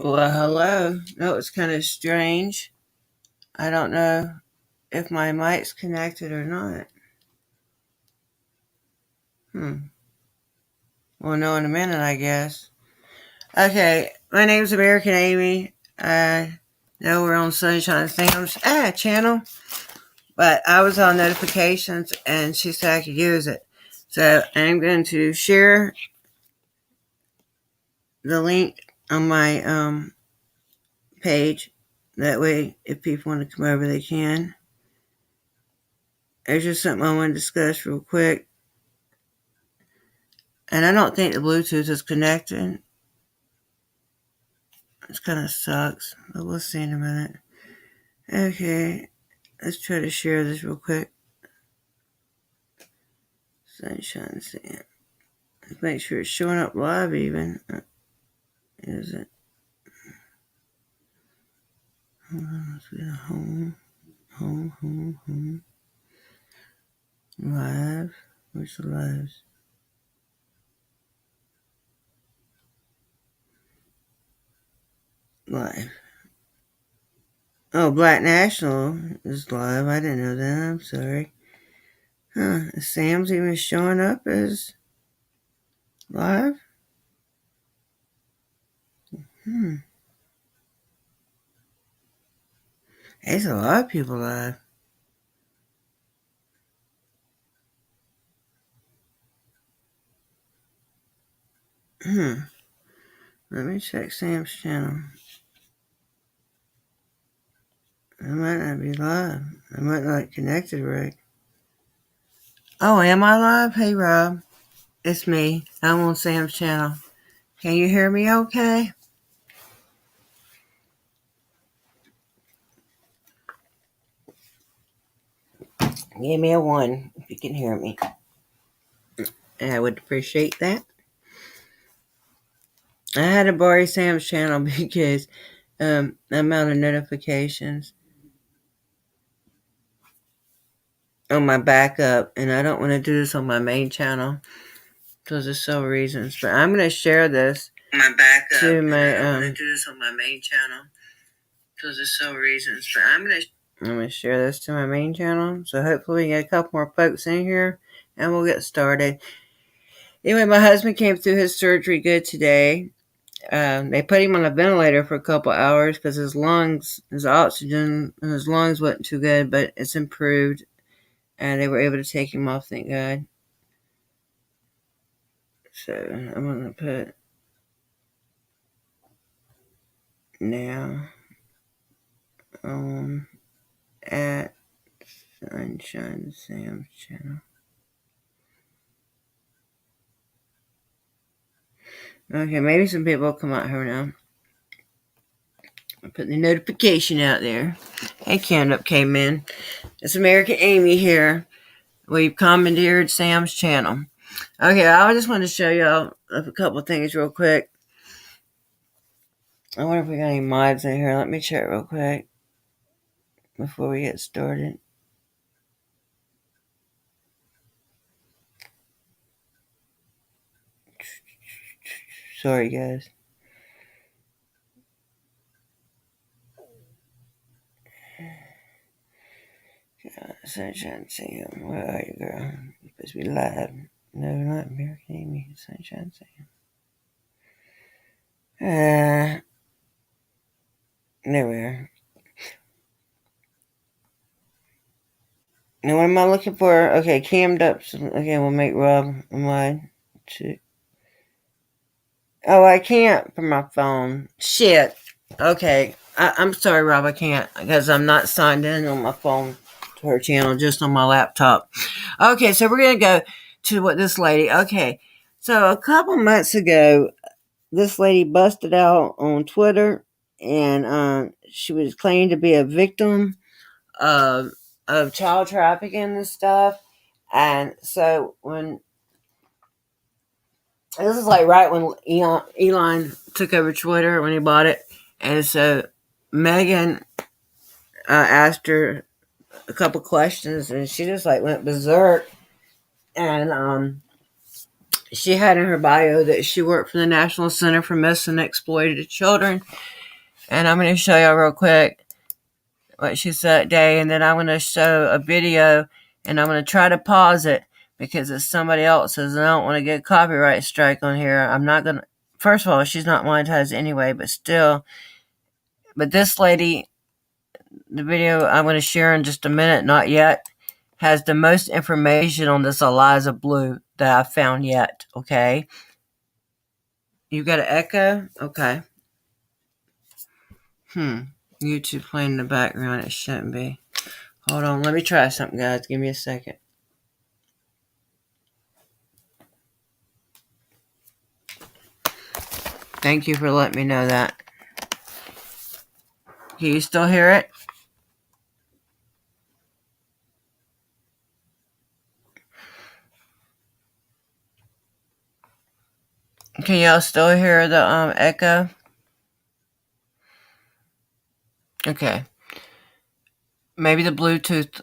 Well, hello. That was kind of strange. I don't know if my mic's connected or not. Hmm. We'll know in a minute, I guess. Okay, my name's American Amy. I know we're on Sunshine Sam's channel, but I was on notifications and she said I could use it. So I'm going to share the link on my page. That way, if people want to come over, they can. There's just something I want to discuss real quick. And I don't think the Bluetooth is connected. It kind of sucks, but we'll see in a minute. Okay, let's try to share this real quick. Sunshine Sam. Let's make sure it's showing up live even. Is it? Hold on, let's go home. Live. Where's the lives? Live. Oh, Black National is live. I didn't know that. I'm sorry. Sam's even showing up as live? There's a lot of people live. Let me check Sam's channel. I might not be live. I might not connected right. Oh, am I live? Hey, Rob. It's me. I'm on Sam's channel. Can you hear me okay? Give me a 1 if you can hear me. I would appreciate that. I had to borrow Sam's channel because I'm out of notifications on my backup, and I don't want to do this on my main channel because of several reasons. But I'm going to share this to my I don't want to do this on my main channel because of several reasons. But I'm going to share this to my main channel, so hopefully we get a couple more folks in here, and we'll get started. Anyway, my husband came through his surgery good today. They put him on a ventilator for a couple hours because his oxygen in his lungs wasn't too good, but it's improved, and they were able to take him off, thank God. So I'm going to put now on at Sunshine Sam's channel. Okay, maybe some people will come out here now. I'll put the notification out there. Hey, Candup came in. It's American Amy here. We've commandeered Sam's channel. Okay, I just want to show y'all a couple of things real quick. I wonder if we got any mods in here. Let me check real quick before we get started. Sorry, guys. Sunshine Sam, where are you, girl? You're supposed to be live. No, not American Amy. Sunshine Sam. There we are. Now, what am I looking for? Okay, cammed up. Okay, we'll make Rob mine. Oh, I can't from my phone. Shit. Okay. I'm sorry, Rob. I can't because I'm not signed in on my phone to her channel, just on my laptop. Okay, so we're going to go to what this lady. Okay, so a couple months ago, this lady busted out on Twitter, and she was claimed to be a victim of child trafficking and stuff. And so when this is like right when Elon took over Twitter, when he bought it, and so Megan asked her a couple questions, and she just like went berserk, and she had in her bio that she worked for the National Center for Missing and Exploited Children. And I'm going to show y'all real quick what she said that day. And then I'm going to show a video, and I'm going to try to pause it because it's somebody else's, and I don't want to get a copyright strike on here. I'm not going to. First of all, she's not monetized anyway, but still. But this lady, the video I'm going to share in just a minute, not yet, has the most information on this Eliza Blue that I've found yet, okay? You got an echo? Okay. YouTube playing in the background. It shouldn't be. Hold on. Let me try something, guys. Give me a second. Thank you for letting me know that. Can you still hear it? Can y'all still hear the echo? Okay. Maybe the Bluetooth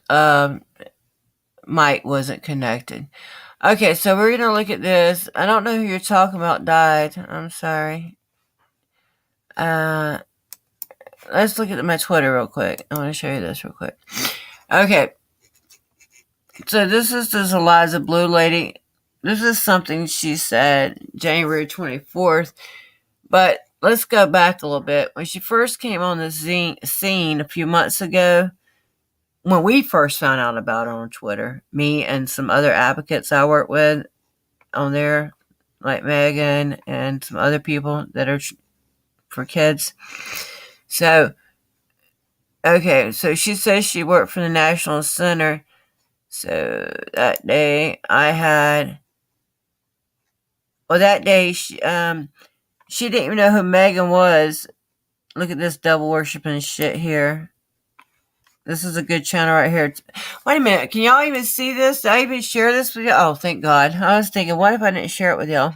mic wasn't connected. Okay, so we're going to look at this. I don't know who you're talking about died. I'm sorry. Let's look at my Twitter real quick. I want to show you this real quick. Okay. So this is this Eliza Blue lady. This is something she said January 24th. But let's go back a little bit. When she first came on the scene a few months ago, when we first found out about her on Twitter, me and some other advocates I work with on there, like Megan and some other people that are for kids. So, okay, so she says she worked for the National Center. So that day she didn't even know who Megan was. Look at this devil worshiping shit here. This is a good channel right here. Wait a minute. Can y'all even see this? Did I even share this with y'all? Oh, thank God. I was thinking, what if I didn't share it with y'all?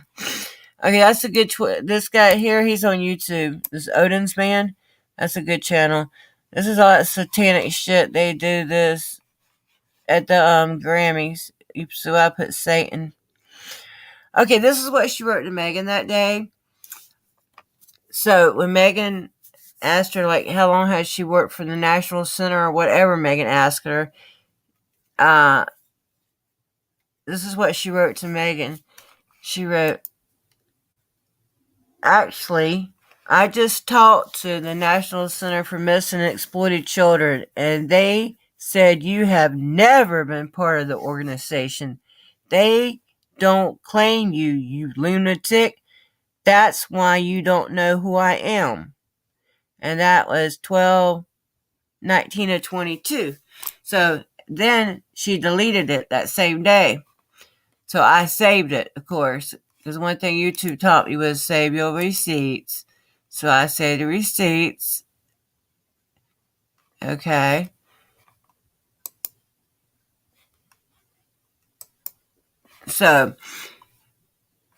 Okay, that's a good this guy here, he's on YouTube. This Odin's Man. That's a good channel. This is all that satanic shit. They do this at the Grammys. So I put Satan. Okay, this is what she wrote to Megan that day. So when Megan asked her, like, how long has she worked for the National Center or whatever Megan asked her, this is what she wrote to Megan. She wrote, actually, I just talked to the National Center for Missing and Exploited Children, and they said you have never been part of the organization. They don't claim you, you lunatic. That's why you don't know who I am. And that was 12/19 of 22. So then she deleted it that same day. So I saved it, of course, because one thing YouTube taught me was save your receipts. So I saved the receipts. Okay. So,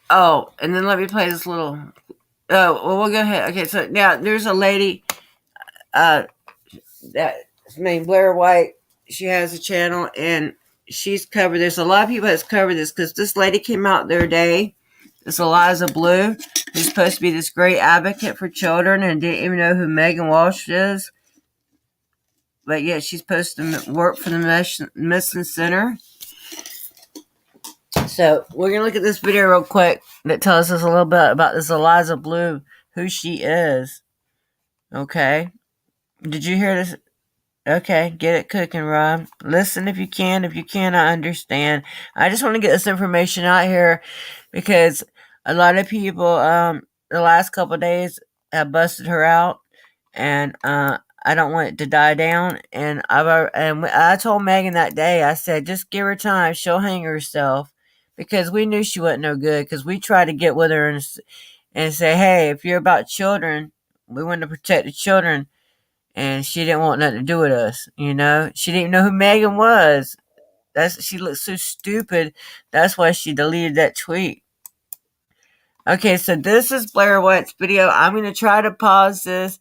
and then let me play this little. Oh, well, we'll go ahead. Okay, so now there's a lady that's named Blair White. She has a channel, and she's covered this. A lot of people has covered this because this lady came out the other day. This Eliza Blue, who's supposed to be this great advocate for children and didn't even know who Megan Walsh is. But yet she's supposed to work for the Missing Center. So we're going to look at this video real quick that tells us a little bit about this Eliza Blue, who she is. Okay. Did you hear this? Okay, get it cooking, Rob. Listen if you can. If you can, I understand. I just want to get this information out here because a lot of people, the last couple of days have busted her out, and I don't want it to die down. And I told Megan that day, I said, just give her time. She'll hang herself because we knew she wasn't no good because we tried to get with her and say, hey, if you're about children, we want to protect the children. And she didn't want nothing to do with us, you know. She didn't even know who Megan was. She looked so stupid. That's why she deleted that tweet. Okay, so this is Blair White's video. I'm going to try to pause this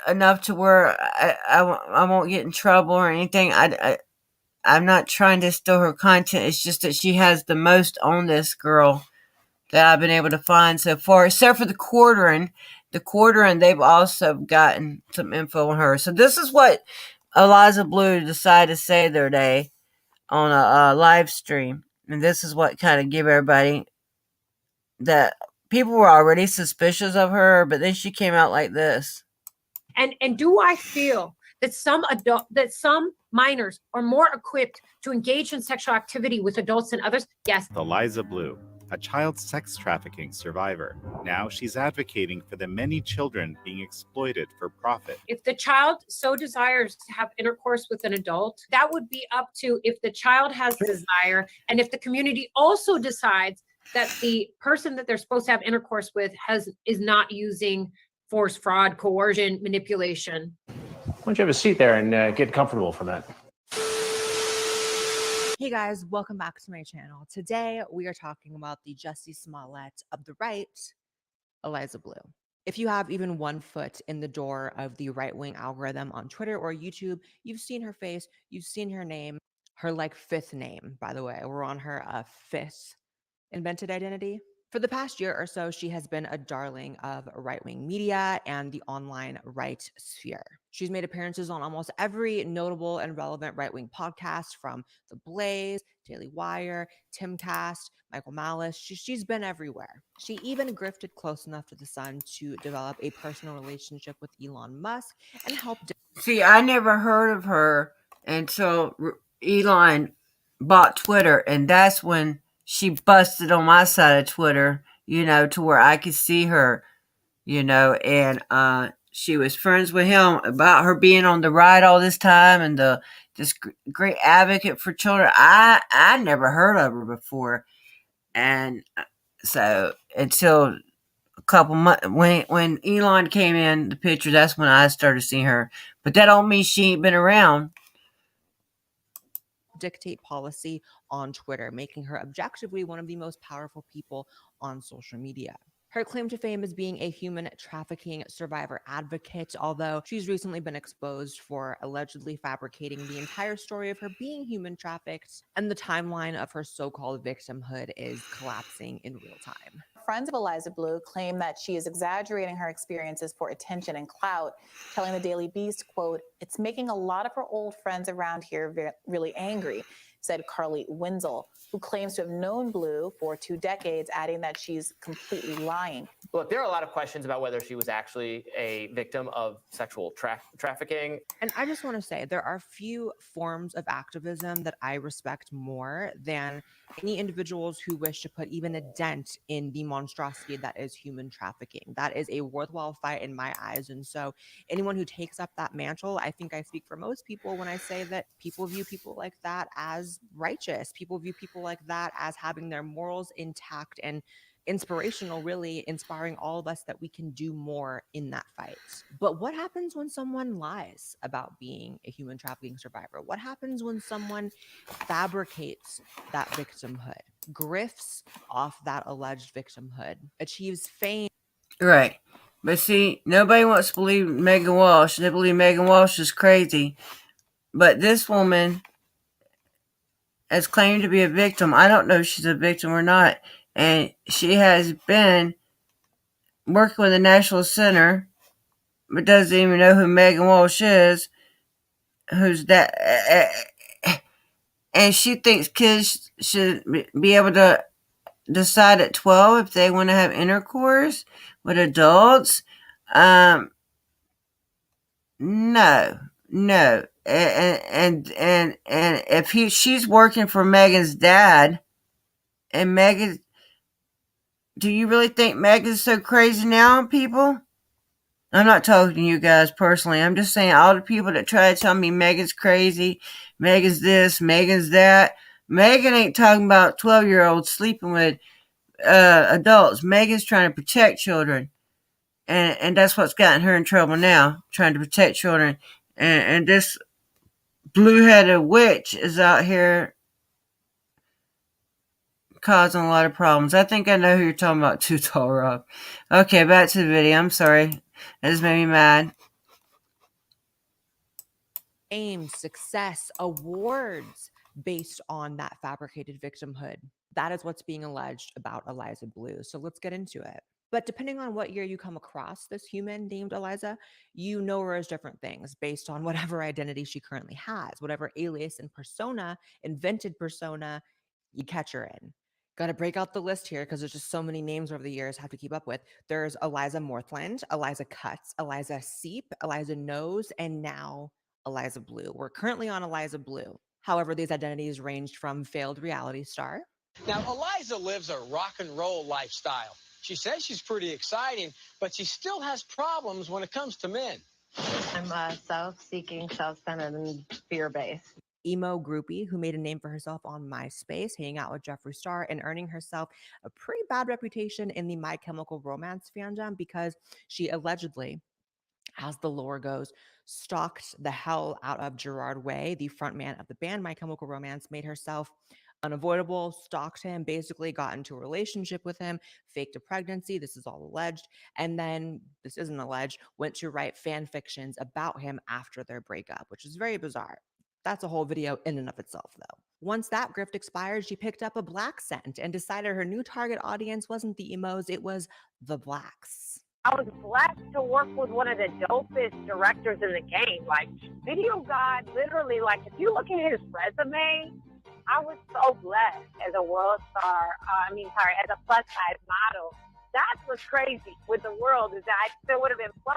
enough to where I won't get in trouble or anything. I'm not trying to steal her content. It's just that she has the most on this girl that I've been able to find so far, except for the quartering. The quartering, they've also gotten some info on her. So this is what Eliza Blue decided to say the other day on a live stream. And this is what kind of gave everybody that people were already suspicious of her, but then she came out like this. And do I feel that some minors are more equipped to engage in sexual activity with adults than others? Yes. Eliza Blue, a child sex trafficking survivor. Now she's advocating for the many children being exploited for profit. If the child so desires to have intercourse with an adult, that would be up to if the child has desire, and if the community also decides that the person that they're supposed to have intercourse with is not using force, fraud, coercion, manipulation. Why don't you have a seat there and get comfortable for that? Hey guys, welcome back to my channel. Today we are talking about the Jussie Smollett of the right, Eliza Blue. If you have even one foot in the door of the right-wing algorithm on Twitter or YouTube, you've seen her face, you've seen her name, her fifth name, by the way. We're on her fifth invented identity. For the past year or so, she has been a darling of right-wing media and the online right sphere. She's made appearances on almost every notable and relevant right-wing podcast, from The Blaze, Daily Wire, Timcast, Michael Malice. She's been everywhere. She even grifted close enough to the sun to develop a personal relationship with Elon Musk and helped. See, I never heard of her until Elon bought Twitter, and that's when she busted on my side of Twitter, to where I could see her, and she was friends with him about her being on the right all this time and this great advocate for children. I never heard of her before, and so until a couple months when Elon came in the picture, that's when I started seeing her. But that don't mean she ain't been around. Dictate policy on Twitter, making her objectively one of the most powerful people on social media. Her claim to fame is being a human trafficking survivor advocate, although she's recently been exposed for allegedly fabricating the entire story of her being human trafficked, and the timeline of her so-called victimhood is collapsing in real time. Friends of Eliza Blue claim that she is exaggerating her experiences for attention and clout, telling the Daily Beast, quote, "It's making a lot of her old friends around here really angry," said Carly Wenzel, who claims to have known Blue for 2 decades, adding that she's completely lying. Look, there are a lot of questions about whether she was actually a victim of sexual trafficking. And I just want to say, there are few forms of activism that I respect more than any individuals who wish to put even a dent in the monstrosity that is human trafficking. That is a worthwhile fight in my eyes. And so anyone who takes up that mantle, I think I speak for most people when I say that people view people like that as righteous. People view people like that as having their morals intact and inspirational, really inspiring all of us that we can do more in that fight. But what happens when someone lies about being a human trafficking survivor? What happens when someone fabricates that victimhood, grifts off that alleged victimhood, achieves fame? Right. But see, nobody wants to believe Megan Walsh. They believe Megan Walsh is crazy. But this woman has claimed to be a victim. I don't know if she's a victim or not. And she has been working with the National Center, but doesn't even know who Megan Walsh is. Who's that? And she thinks kids should be able to decide at 12 if they want to have intercourse with adults. No. And if she's working for Megan's dad, and Megan, do you really think Megan's so crazy now, people? I'm not talking to you guys personally. I'm just saying all the people that try to tell me Megan's crazy, Megan's this, Megan's that. Megan ain't talking about 12-year-olds sleeping with adults. Megan's trying to protect children. And that's what's gotten her in trouble now, trying to protect children. And this blue-headed witch is out here causing a lot of problems. I think I know who you're talking about too, Tall Rob. Okay, back to the video. I'm sorry. That just made me mad. fame, success, awards based on that fabricated victimhood. That is what's being alleged about Eliza Blue. So let's get into it. But depending on what year you come across this human named Eliza, you know her as different things based on whatever identity she currently has, whatever alias and persona, invented persona you catch her in. Got to break out the list here because there's just so many names over the years I have to keep up with. There's Eliza Morthland, Eliza Cuts, Eliza Seep, Eliza Knows, and now Eliza Blue. We're currently on Eliza Blue. However, these identities ranged from failed reality star. Now, Eliza lives a rock and roll lifestyle. She says she's pretty exciting, but she still has problems when it comes to men. I'm self-seeking, self-centered, and fear-based. Emo groupie who made a name for herself on MySpace, hanging out with Jeffree Star and earning herself a pretty bad reputation in the My Chemical Romance fandom because she allegedly, as the lore goes, stalked the hell out of Gerard Way, the frontman of the band My Chemical Romance, made herself unavoidable, stalked him, basically got into a relationship with him, faked a pregnancy. This is all alleged. And then, this isn't alleged, went to write fan fictions about him after their breakup, which is very bizarre. That's a whole video in and of itself, though. Once that grift expired, she picked up a black scent and decided her new target audience wasn't the emos, it was the blacks. I was blessed to work with one of the dopest directors in the game. Like, Video God, literally, like, if you look at his resume, I was so blessed as a world star, as a plus size model. That's what's crazy with the world is that I still would have been plus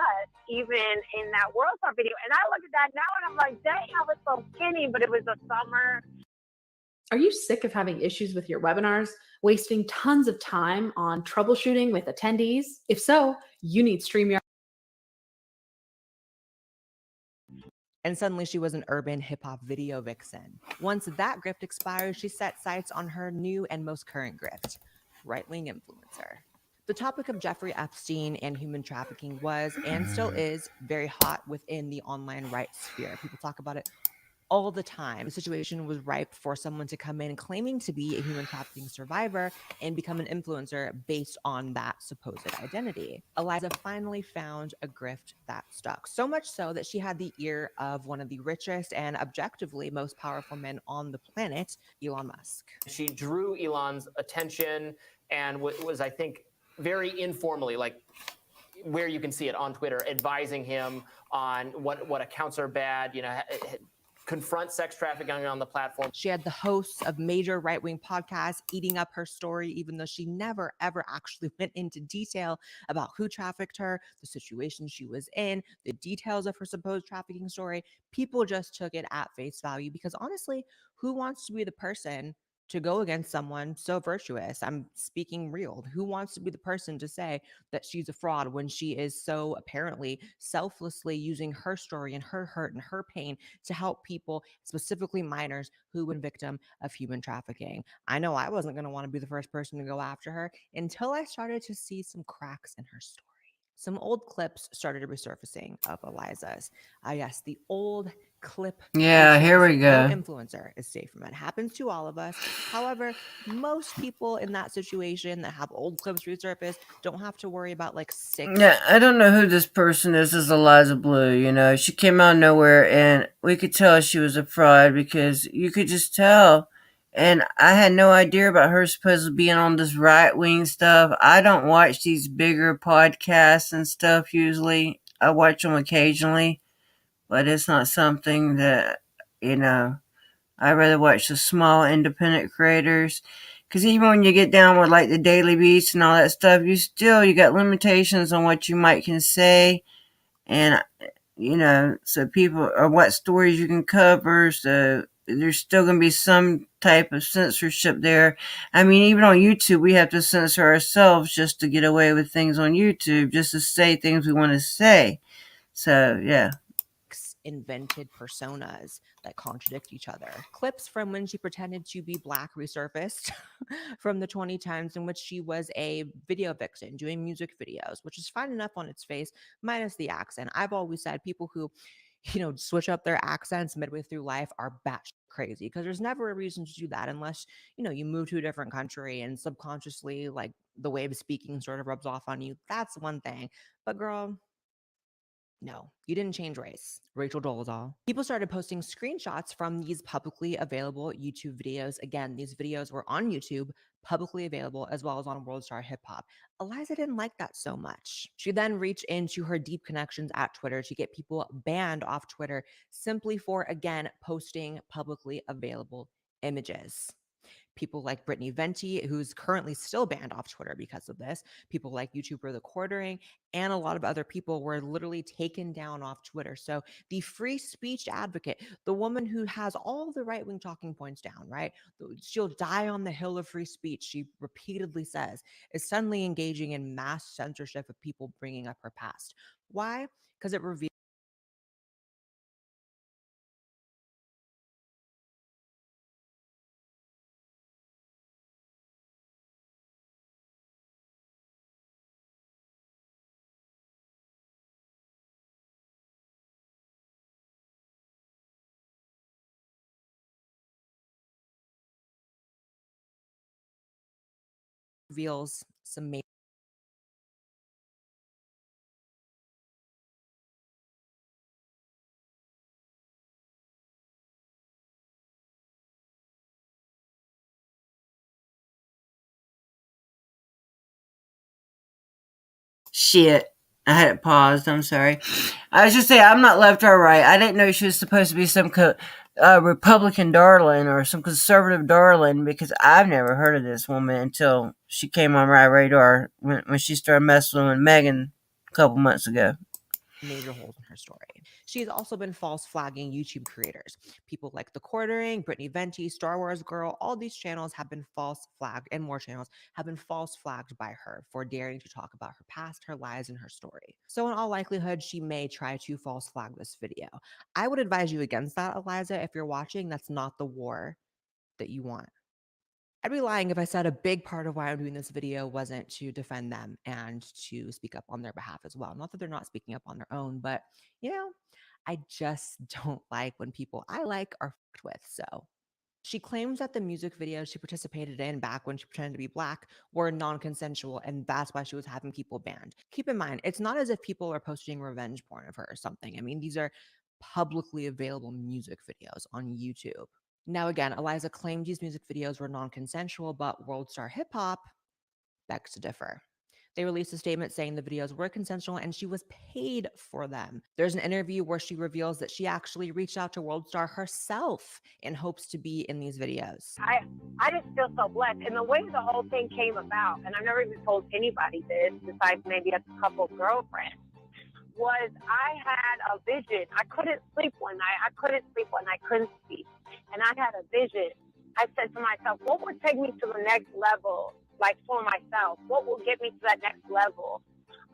even in that world star video. And I look at that now and I'm like, dang, I was so skinny, but it was the summer. Are you sick of having issues with your webinars, wasting tons of time on troubleshooting with attendees? If so, you need StreamYard. And suddenly she was an urban hip-hop video vixen. Once that grift expired, she set sights on her new and most current grift, right-wing influencer. The topic of Jeffrey Epstein and human trafficking was, and still is, very hot within the online rights sphere. People talk about it all the time. The situation was ripe for someone to come in claiming to be a human trafficking survivor and become an influencer based on that supposed identity. Eliza finally found a grift that stuck, so much so that she had the ear of one of the richest and objectively most powerful men on the planet, Elon Musk. She drew Elon's attention and was, I think, very informally, like where you can see it on Twitter, advising him on what accounts are bad, confront sex trafficking on the platform. She had the hosts of major right-wing podcasts eating up her story, even though she never, ever actually went into detail about who trafficked her, the situation she was in, the details of her supposed trafficking story. People just took it at face value because honestly, who wants to be the person to go against someone so virtuous? I'm speaking real. Who wants to be the person to say that she's a fraud when she is so apparently selflessly using her story and her hurt and her pain to help people, specifically minors who were victim of human trafficking? I know I wasn't going to want to be the first person to go after her until I started to see some cracks in her story. Some old clips started resurfacing of Eliza's. Yes, the old clip. Yeah, here we No go. influencer is safe from it. It happens to all of us. However, most people in that situation that have old clips resurface don't have to worry about like 6. Yeah, I don't know who this person is. This is Eliza Blue. She came out of nowhere and we could tell she was a fraud because you could just tell. And I had no idea about her supposedly being on this right-wing stuff. I don't watch these bigger podcasts and stuff usually. I watch them occasionally, but it's not something that, I rather watch the small independent creators. Because even when you get down with like the Daily Beast and all that stuff, you got limitations on what you might can say. And, so people, or what stories you can cover. So there's still going to be some type of censorship there. I mean, even on YouTube, we have to censor ourselves just to get away with things on YouTube, just to say things we want to say. So, yeah. Invented personas that contradict each other. Clips from when she pretended to be black resurfaced from the 20 times in which she was a video vixen doing music videos, which is fine enough on its face, minus the accent. I've always said people who, switch up their accents midway through life are batshit crazy because there's never a reason to do that unless, you move to a different country and subconsciously, like, the way of speaking sort of rubs off on you. That's one thing. But girl, No, you didn't change race. Rachel Dolezal. People started posting screenshots from these publicly available YouTube videos. Again, these videos were on YouTube, publicly available, as well as on World Star Hip Hop. Eliza didn't like that so much. She then reached into her deep connections at Twitter to get people banned off Twitter simply for, again, posting publicly available images. People like Brittany Venti, who's currently still banned off Twitter because of this. People like YouTuber The Quartering, and a lot of other people were literally taken down off Twitter. So the free speech advocate, the woman who has all the right-wing talking points down, right? She'll die on the hill of free speech, she repeatedly says, is suddenly engaging in mass censorship of people bringing up her past. Why? Because it reveals some major Shit. I had it paused. I'm sorry. I was just saying, I'm not left or right. I didn't know she was supposed to be some Republican darling or some conservative darling because I've never heard of this woman until she came on my radar when she started messing with Megan a couple months ago. major holes in her story. She's also been false flagging YouTube creators. People like The Quartering, Brittany Venti, Star Wars Girl, all these channels have been false flagged, and more channels have been false flagged by her for daring to talk about her past, her lies, and her story. So in all likelihood, she may try to false flag this video. I would advise you against that, Eliza. If you're watching, that's not the war that you want. I'd be lying if I said a big part of why I'm doing this video wasn't to defend them and to speak up on their behalf as well. Not that they're not speaking up on their own, but I just don't like when people I like are fucked with. So she claims that the music videos she participated in back when she pretended to be Black were non-consensual, and that's why she was having people banned. Keep in mind, it's not as if people are posting revenge porn of her or something. I mean, these are publicly available music videos on YouTube. Now, again, Eliza claimed these music videos were non-consensual, but World Star Hip Hop begs to differ. They released a statement saying the videos were consensual and she was paid for them. There's an interview where she reveals that she actually reached out to World Star herself in hopes to be in these videos. I just feel so blessed. And the way the whole thing came about, and I've never even told anybody this, besides maybe a couple girlfriends, was I had a vision. I couldn't sleep one night. I couldn't sleep. And I had a vision. I said to myself, what would take me to the next level, like for myself? What will get me to that next level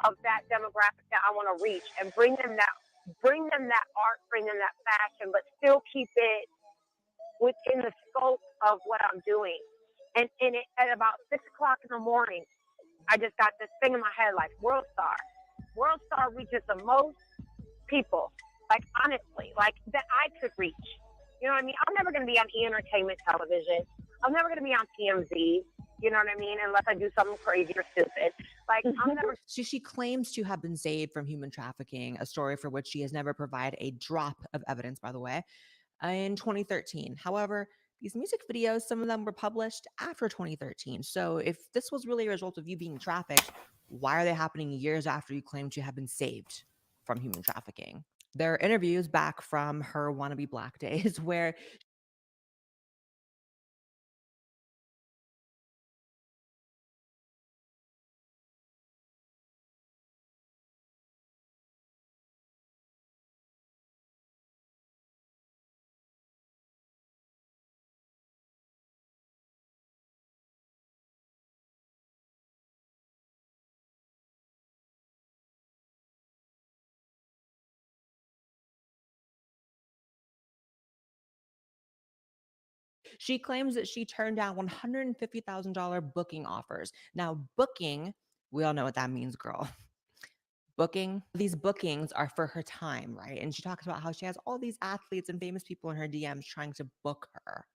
of that demographic that I want to reach and bring them that art, bring them that fashion, but still keep it within the scope of what I'm doing. And at about 6 o'clock in the morning, I just got this thing in my head, like World Star. World Star reaches the most people, like honestly, like that I could reach. You know what I mean? I'm never going to be on entertainment television. I'm never going to be on TMZ. You know what I mean? Unless I do something crazy or stupid. Like, I'm never. She claims to have been saved from human trafficking, a story for which she has never provided a drop of evidence, by the way, in 2013. However, these music videos, some of them were published after 2013. So if this was really a result of you being trafficked, why are they happening years after you claim to have been saved from human trafficking? There are interviews back from her wannabe Black days where she claims that she turned down $150,000 booking offers. Now, booking, we all know what that means, girl. Booking, these bookings are for her time, right? And she talks about how she has all these athletes and famous people in her DMs trying to book her.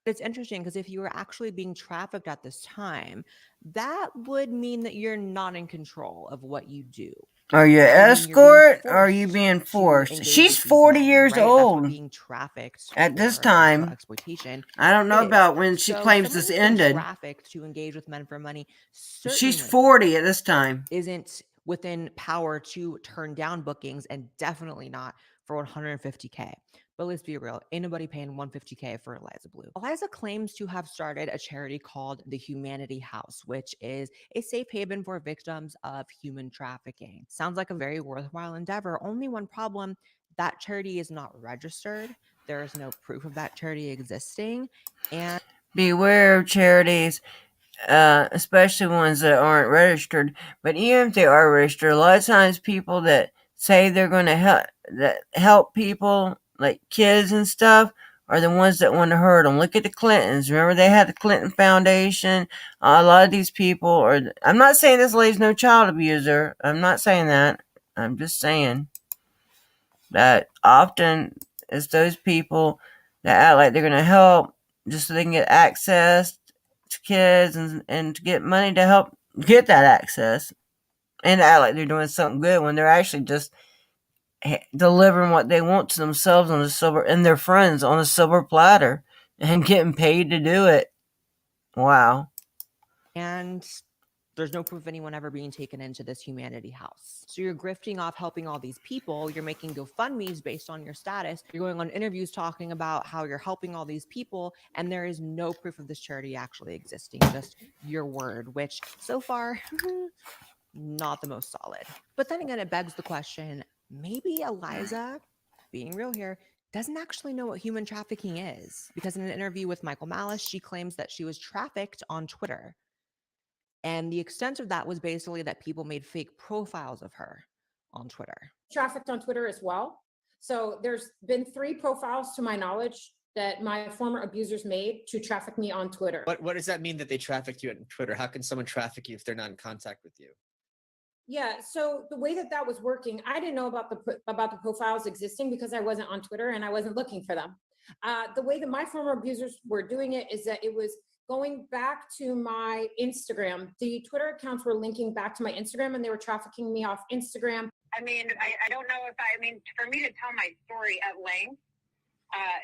It's interesting because if you were actually being trafficked at this time, that would mean that you're not in control of what you do. Are you an Meaning you're being escort or are you forced being to forced? engage She's with these 40 men, years right? That's what old being trafficked at this for sexual time. exploitation I don't know is. about when she So claims someone this who's been ended. trafficked to engage with men for money She's certainly 40 at this time. isn't within power to turn down bookings, and definitely not for 150K. But let's be real, ain't nobody paying 150K for Eliza Blue. Eliza claims to have started a charity called the Humanity House, which is a safe haven for victims of human trafficking. Sounds like a very worthwhile endeavor. Only one problem: that charity is not registered. There is no proof of that charity existing. And beware of charities, especially ones that aren't registered. But even if they are registered, a lot of times people that say they're going to help people, like kids and stuff, are the ones that want to hurt them. Look at the Clintons. Remember, they had the Clinton Foundation. A lot of these people are. I'm not saying this lady's no child abuser. I'm not saying that. I'm just saying that often it's those people that act like they're going to help just so they can get access to kids and to get money to help get that access, and act like they're doing something good when they're actually just delivering what they want to themselves on a silver and their friends on a silver platter and getting paid to do it. Wow. And there's no proof of anyone ever being taken into this Humanity House. So you're grifting off helping all these people. You're making GoFundMes based on your status. You're going on interviews talking about how you're helping all these people. And there is no proof of this charity actually existing, just your word, which so far, not the most solid. But then again, it begs the question, maybe Eliza, being real here, doesn't actually know what human trafficking is. Because in an interview with Michael Malice, she claims that she was trafficked on Twitter. And the extent of that was basically that people made fake profiles of her on Twitter. Trafficked on Twitter as well. So there's been 3 profiles to my knowledge that my former abusers made to traffic me on Twitter. What does that mean that they trafficked you on Twitter? How can someone traffic you if they're not in contact with you? Yeah, so the way that was working, I didn't know about the profiles existing because I wasn't on Twitter and I wasn't looking for them. The way that my former abusers were doing it is that it was going back to my Instagram. The Twitter accounts were linking back to my Instagram and they were trafficking me off Instagram. I mean, I don't know if for me to tell my story at length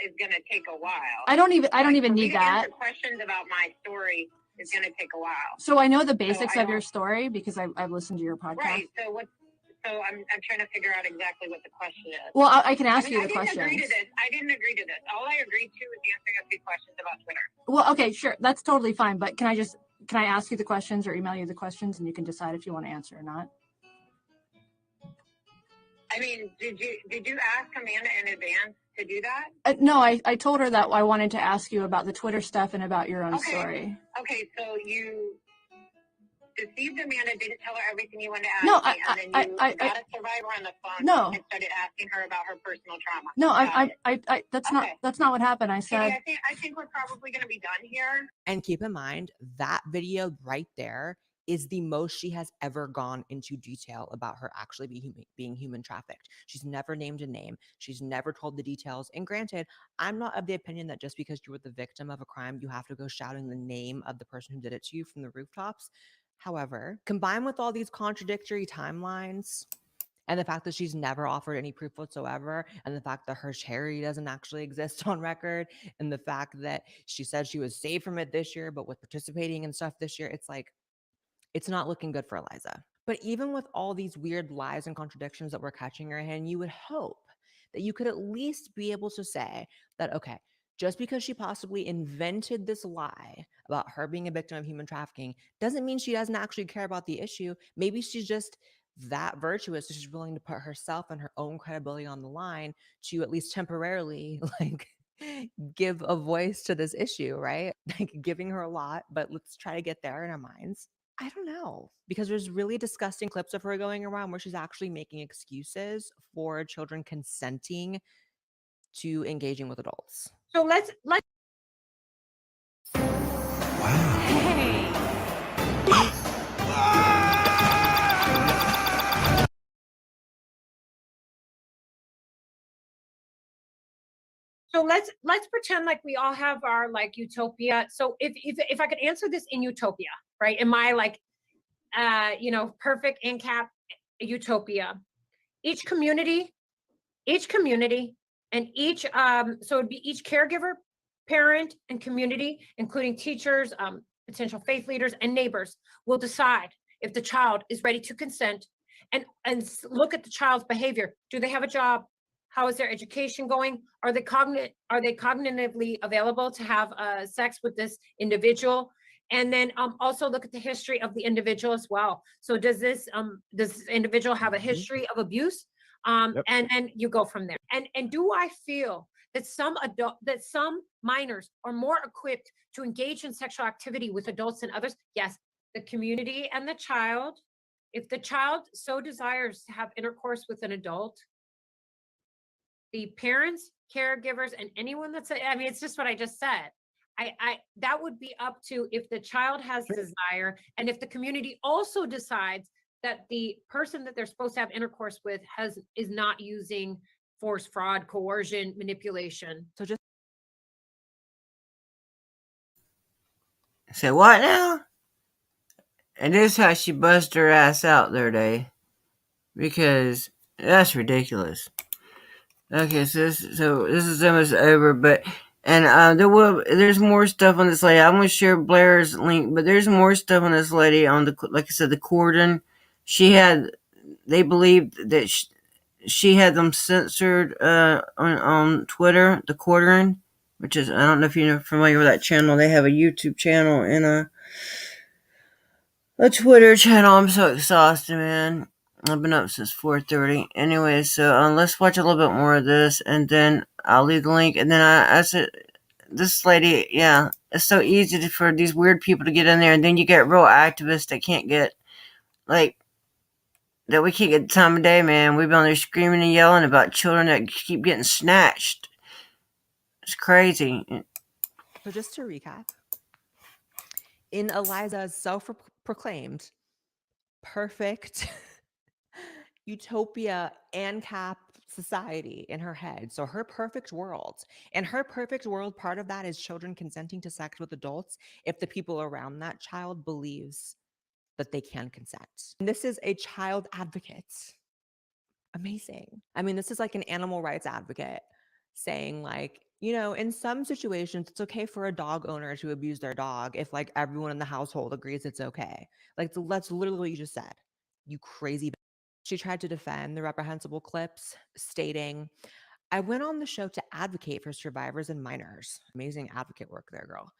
is going to take a while. I don't even need that. Answer questions about my story is going to take a while. So I know the basics of your story because I've listened to your podcast. Right. So I'm trying to figure out exactly what the question is. Well, I can ask you the question. I didn't agree to this. All I agreed to was answering a few questions about Twitter. Well, okay, sure. That's totally fine. But can I ask you the questions or email you the questions and you can decide if you want to answer or not? I mean, did you ask Amanda in advance to do that? No, I told her that I wanted to ask you about the Twitter stuff and about your own story. Okay, so you deceived Amanda, didn't tell her everything you wanted to ask No, me, and then you got a survivor on the phone and started asking her about her personal trauma. No, that's not what happened. I said I think we're probably going to be done here. And keep in mind, that video right there is the most she has ever gone into detail about her actually being human trafficked. She's never named a name. She's never told the details. And granted, I'm not of the opinion that just because you were the victim of a crime, you have to go shouting the name of the person who did it to you from the rooftops. However, combined with all these contradictory timelines and the fact that she's never offered any proof whatsoever, and the fact that her charity doesn't actually exist on record, and the fact that she said she was saved from it this year, but with participating in stuff this year, it's like, it's not looking good for Eliza. But even with all these weird lies and contradictions that we're catching her in, you would hope that you could at least be able to say that, okay, just because she possibly invented this lie about her being a victim of human trafficking doesn't mean she doesn't actually care about the issue. Maybe she's just that virtuous, so she's willing to put herself and her own credibility on the line to at least temporarily give a voice to this issue, right? Like giving her a lot, but let's try to get there in our minds. I don't know, because there's really disgusting clips of her going around where she's actually making excuses for children consenting to engaging with adults. So let's So let's pretend like we all have our like utopia. So if I could answer this in utopia, right? In my like perfect in cap utopia. Each community, and each so it'd be each caregiver, parent, and community, including teachers, potential faith leaders, and neighbors, will decide if the child is ready to consent and look at the child's behavior. Do they have a job? How is their education going? Are they cognitively available to have sex with this individual? And then also look at the history of the individual as well. So does this individual have a history of abuse? Yep. And then you go from there. And do I feel that some minors are more equipped to engage in sexual activity with adults than others? Yes, the community and the child. If the child so desires to have intercourse with an adult, the parents, caregivers, and anyone that's, I mean, it's just what I just said. That would be up to if the child has desire, and if the community also decides that the person that they're supposed to have intercourse with is not using force, fraud, coercion, manipulation. So just Say what now? And this is how she bust her ass out there, day. Because that's ridiculous. Okay, so this is almost over, but there's more stuff on this lady. I'm gonna share Blair's link, but there's more stuff on this lady on like I said, the cordon. They believed that she had them censored on Twitter, the cordon, which is, I don't know if you're familiar with that channel. They have a YouTube channel and a Twitter channel. I'm so exhausted, man. I've been up since 4:30. Anyway, so let's watch a little bit more of this, and then I'll leave the link. And then I said, this lady, yeah, it's so easy for these weird people to get in there, and then you get real activists that can't get, like, that we can't get the time of day, man. We've been on there screaming and yelling about children that keep getting snatched. It's crazy. So just to recap, in Eliza's self-proclaimed perfect utopia ANCAP society in her head, so her perfect world, and her perfect world, part of that is children consenting to sex with adults if the people around that child believes that they can consent. And this is a child advocate. Amazing. I mean, this is like an animal rights advocate saying, like, you know, in some situations, it's okay for a dog owner to abuse their dog if, like, everyone in the household agrees it's okay. Like, that's literally what you just said. You crazy. She tried to defend the reprehensible clips, stating, I went on the show to advocate for survivors and minors. Amazing advocate work there, girl.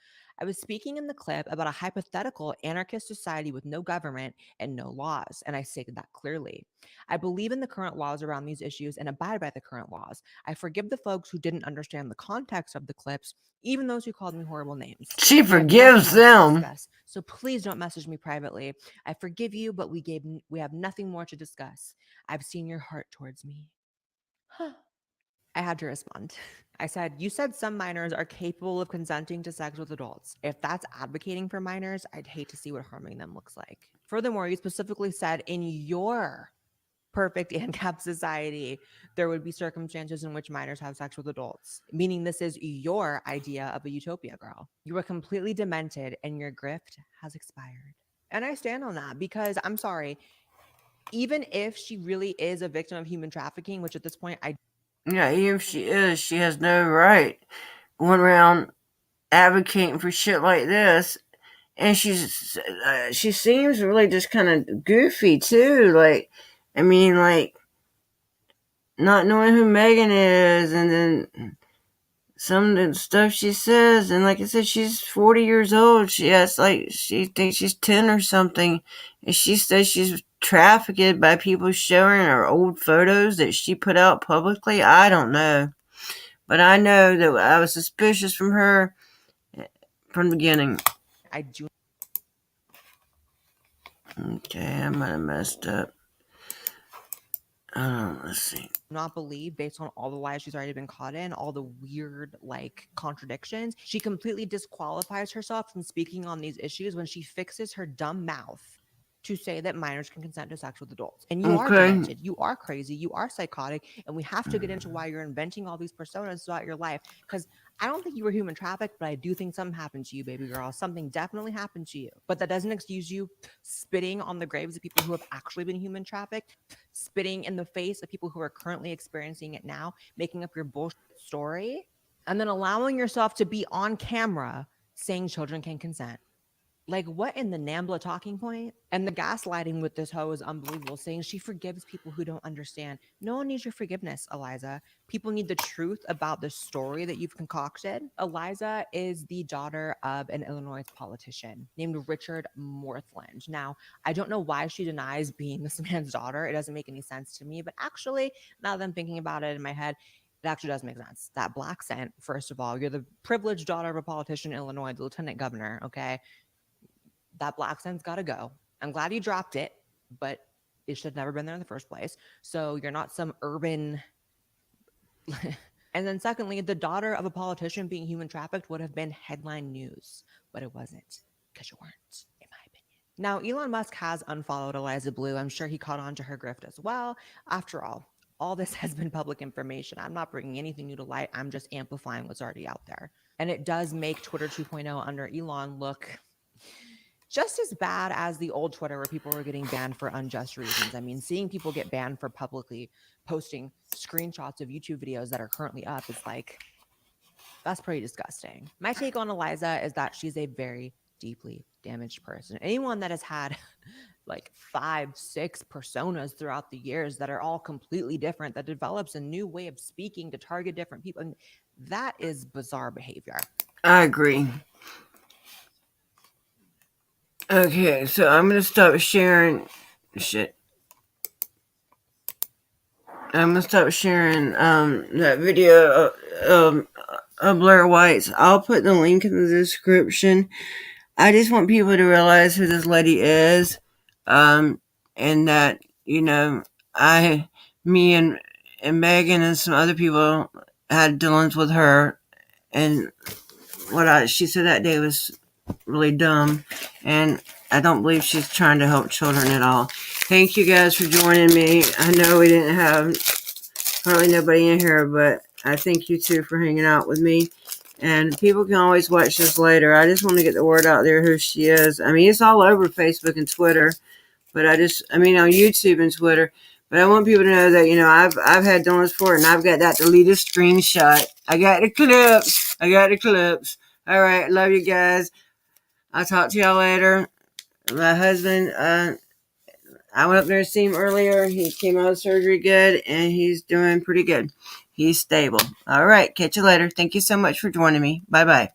I was speaking in the clip about a hypothetical anarchist society with no government and no laws, and I stated that clearly. I believe in the current laws around these issues and abide by the current laws. I forgive the folks who didn't understand the context of the clips, even those who called me horrible names. She We have forgives nothing more to them. discuss, so please don't message me privately. I forgive you, but we have nothing more to discuss. I've seen your heart towards me. Huh. I had to respond. I said, you said some minors are capable of consenting to sex with adults. If that's advocating for minors, I'd hate to see what harming them looks like. Furthermore, you specifically said in your perfect ANCAP society, there would be circumstances in which minors have sex with adults, meaning this is your idea of a utopia, girl. You are completely demented and your grift has expired. And I stand on that because I'm sorry, even if she really is a victim of human trafficking, which at this point Yeah, even if she is, she has no right going around advocating for shit like this. And she seems really just kind of goofy too. Like, I mean, like, not knowing who Megan is, and then some of the stuff she says, and like I said, she's 40 years old. She thinks she's 10 or something, and she says she's trafficked by people showing her old photos that she put out publicly. I don't know, but I know that I was suspicious from her from the beginning. I do. Okay, I might have messed up. Let's see. Not believe, based on all the lies she's already been caught in, all the weird, like, contradictions. She completely disqualifies herself from speaking on these issues when she fixes her dumb mouth to say that minors can consent to sex with adults. And you are Okay. demented, you are crazy, you are psychotic, and we have to get into why you're inventing all these personas throughout your life. Because I don't think you were human trafficked, but I do think something happened to you, baby girl. Something definitely happened to you. But that doesn't excuse you spitting on the graves of people who have actually been human trafficked, spitting in the face of people who are currently experiencing it now, making up your bullshit story, and then allowing yourself to be on camera saying children can consent. Like, what in the NAMBLA talking point? And the gaslighting with this hoe is unbelievable, saying she forgives people who don't understand. No one needs your forgiveness, Eliza. People need the truth about the story that you've concocted. Eliza is the daughter of an Illinois politician named Richard Morthland. Now, I don't know why she denies being this man's daughter. It doesn't make any sense to me. But actually, now that I'm thinking about it in my head, it actually does make sense. That black scent, first of all, you're the privileged daughter of a politician in Illinois, the lieutenant governor, okay? That black scent's got to go. I'm glad you dropped it, but it should have never been there in the first place. So you're not some urban. And then secondly, the daughter of a politician being human trafficked would have been headline news, but it wasn't, because you weren't, in my opinion. Now, Elon Musk has unfollowed Eliza Blue. I'm sure he caught on to her grift as well. After all this has been public information. I'm not bringing anything new to light. I'm just amplifying what's already out there. And it does make Twitter 2.0 under Elon look just as bad as the old Twitter where people were getting banned for unjust reasons. I mean, seeing people get banned for publicly posting screenshots of YouTube videos that are currently up is like, that's pretty disgusting. My take on Eliza is that she's a very deeply damaged person. Anyone that has had like 5, 6 personas throughout the years that are all completely different, that develops a new way of speaking to target different people, and that is bizarre behavior. I agree. Okay, so I'm gonna stop sharing shit. I'm gonna stop sharing that video of Blair White's. I'll put the link in the description. I just want people to realize who this lady is, and that, you know, me and Megan and some other people had dealings with her, and what she said that day was really dumb, and I don't believe she's trying to help children at all. Thank you guys for joining me. I know we didn't have hardly nobody in here, but I thank you too for hanging out with me. And people can always watch this later. I just want to get the word out there who she is. I mean, it's all over Facebook and Twitter, but on YouTube and Twitter. But I want people to know that, you know, I've had donuts for it, and I've got that deleted screenshot. I got the clips. All right, love you guys. I'll talk to y'all later. My husband, I went up there to see him earlier. He came out of surgery good, and he's doing pretty good. He's stable. All right, catch you later. Thank you so much for joining me. Bye-bye.